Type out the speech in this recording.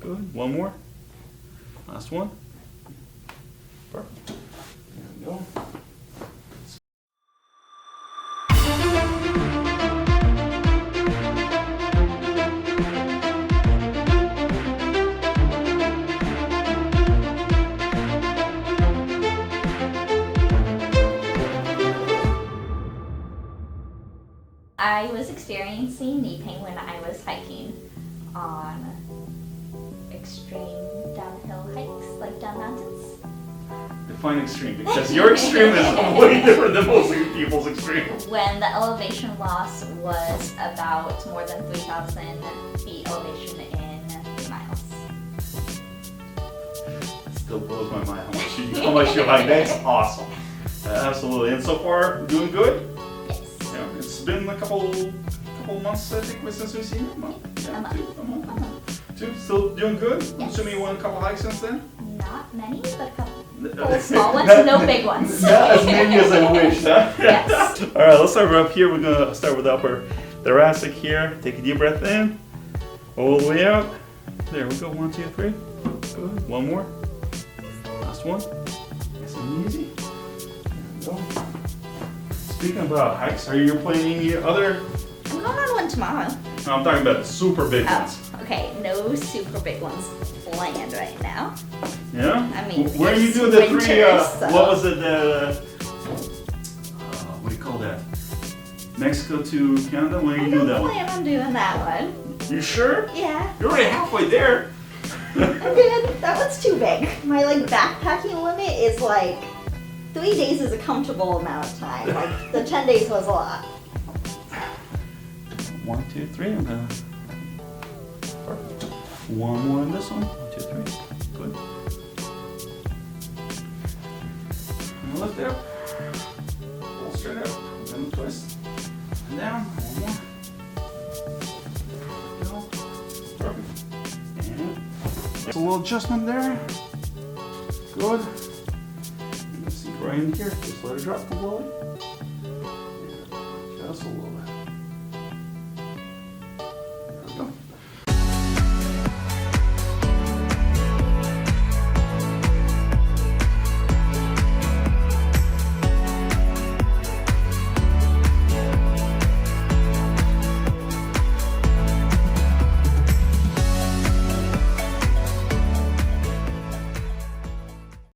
Good. One more. Last one. Perfect. There we go. I was experiencing knee pain when I was hiking on extreme downhill hikes, like down mountains. Define extreme, because your extreme is way different than most people's extreme. When the elevation loss was about more than 3,000 feet elevation in 3 miles. Still blows my mind how much you like. That's awesome. Absolutely. And so far, doing good? Yes. Yeah, it's been a couple months, I think, since we've seen you. A month? Yeah, A month. 2 months. 2? Still doing good? Yes. Assuming you went a couple hikes since then? Not many, but a couple small ones, no big ones. Not as many as I wish, huh? Yes. All right, let's start up here. We're gonna start with the upper thoracic here. Take a deep breath in, all the way out. There we go. 1, 2, 3. Good. One more. Last one. Nice and easy. There we go. Speaking about hikes, are you planning any other? I'm going on one tomorrow. No, I'm talking about the super big ones. Oh, okay, no super big ones planned right now. Yeah. I mean, where are you it's doing the winter, 3? so- What was it? What do you call that? Mexico to Canada. When are you doing that I one? plan on doing that one. You sure? Yeah. You're already halfway there. I'm good. That one's too big. My backpacking limit is 3 days is a comfortable amount of time. The 10 days was a lot. 1, 2, 3. I'm gonna. Perfect. One more on this one. 1, 2, 3. Good. And lift it up. Pull straight up. Then twist. And down. One more. Go. Perfect. And just a little adjustment there. Good. And let's see right in here. Just let it drop completely. Just a little bit.